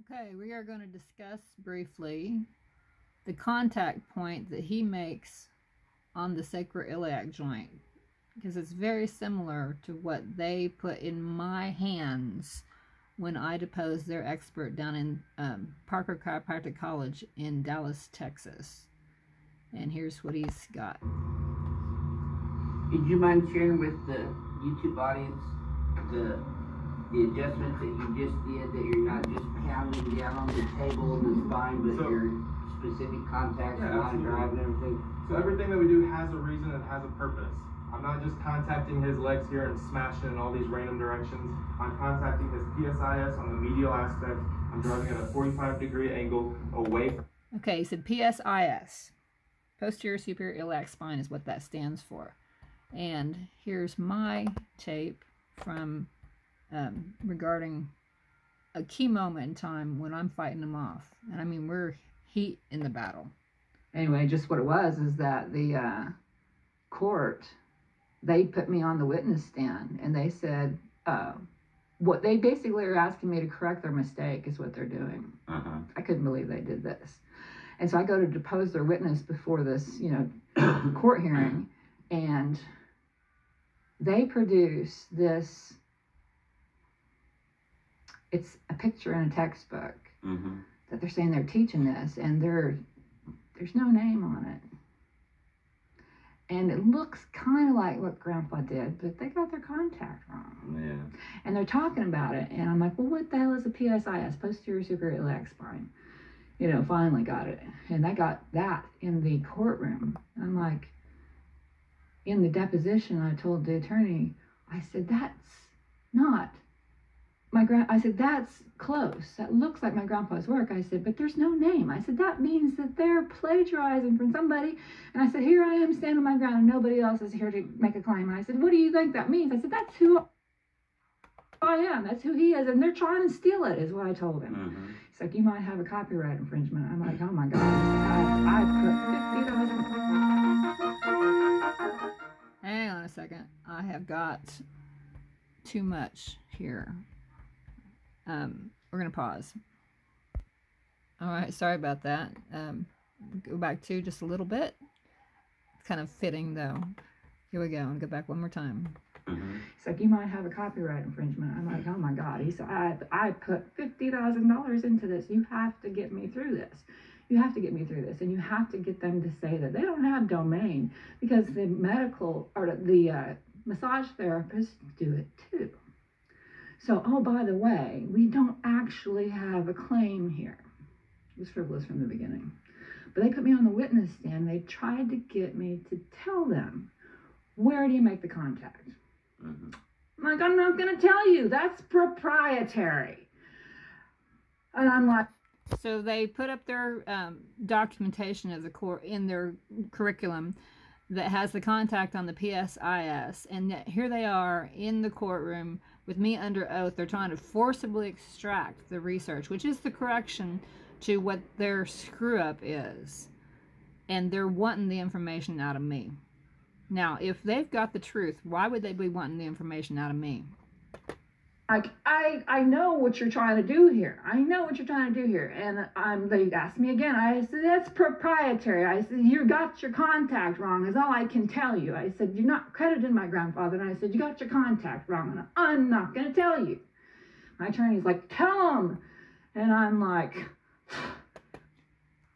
Okay, we are going to discuss briefly the contact point that he makes on the sacroiliac joint, because it's very similar to what they put in my hands when I deposed their expert down in Parker Chiropractic College in Dallas, Texas. And here's what he's got. Would you mind sharing with the YouTube audience the adjustments that you just did, that you're not just pounding down on the table and the spine, but your specific contacts, line drive and everything? So everything that we do has a reason and has a purpose. I'm not just contacting his legs here and smashing in all these random directions. I'm contacting his PSIS on the medial aspect. I'm driving at a 45-degree angle away from... Okay, he said PSIS. Posterior superior iliac spine is what that stands for. And here's my tape from regarding a key moment in time when I'm fighting them off. And I mean, we're heat in the battle. Anyway, just what it was is that the court, they put me on the witness stand and they said, what they basically are asking me to correct their mistake is what they're doing. I couldn't believe they did this. And so I go to depose their witness before this, court hearing, and they produce this. It's a picture in a textbook that they're saying they're teaching this, and there's no name on it. And it looks kind of like what Grandpa did, but they got their contact wrong. Yeah. And they're talking about it, and I'm like, well, what the hell is a PSIS, posterior superior iliac spine? Finally got it. And I got that in the courtroom. I'm like, in the deposition, I told the attorney, I said, that's not I said, that's close. That looks like my grandpa's work. I said, but there's no name. I said, that means that they're plagiarizing from somebody. And I said, here I am standing my ground and nobody else is here to make a claim. And I said, what do you think that means? I said, that's who I am. That's who he is. And they're trying to steal it, is what I told him. He's like, you might have a copyright infringement. I'm like, oh my God. I put $50,000. Hang on a second. I have got too much here. We're going to pause. All right, sorry about that. Go back to just a little bit. It's kind of fitting, though. Here we go. And go back one more time. He's like, you might have a copyright infringement. I'm like, oh my God. He said, I put $50,000 into this. You have to get me through this. You have to get me through this. And you have to get them to say that they don't have domain, because the medical or the massage therapists do it too. So, oh, by the way, we don't actually have a claim here. It was frivolous from the beginning. But they put me on the witness stand. They tried to get me to tell them, where do you make the contact? I'm like, I'm not going to tell you. That's proprietary. And I'm like... So they put up their documentation as in their curriculum that has the contact on the PSIS. And here they are in the courtroom with me under oath. They're trying to forcibly extract the research, which is the correction to what their screw up is. And they're wanting the information out of me. Now, if they've got the truth, why would they be wanting the information out of me? Like, I know what you're trying to do here. I know what you're trying to do here. And they asked me again. I said, that's proprietary. I said, you got your contact wrong is all I can tell you. I said, you're not crediting my grandfather. And I said, you got your contact wrong. And I'm not going to tell you. My attorney's like, tell him. And I'm like...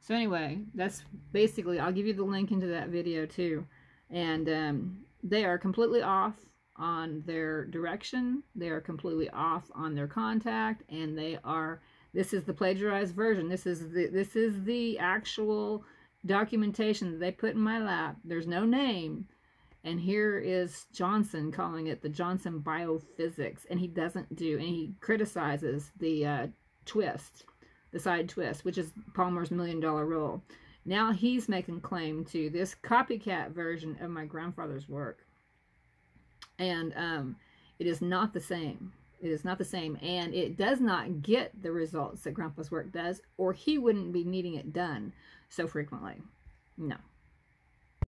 So anyway, that's basically, I'll give you the link into that video too. And they are completely off on their direction. They are completely off on their contact, and this is the plagiarized version. This is the actual documentation that they put in my lap. There's no name. And here is Johnson calling it the Johnson Biophysics, and he criticizes the twist, the side twist, which is Palmer's $1 Million Rule. Now he's making claim to this copycat version of my grandfather's work. And it is not the same. It is not the same. And it does not get the results that Grandpa's work does, or he wouldn't be needing it done so frequently. No.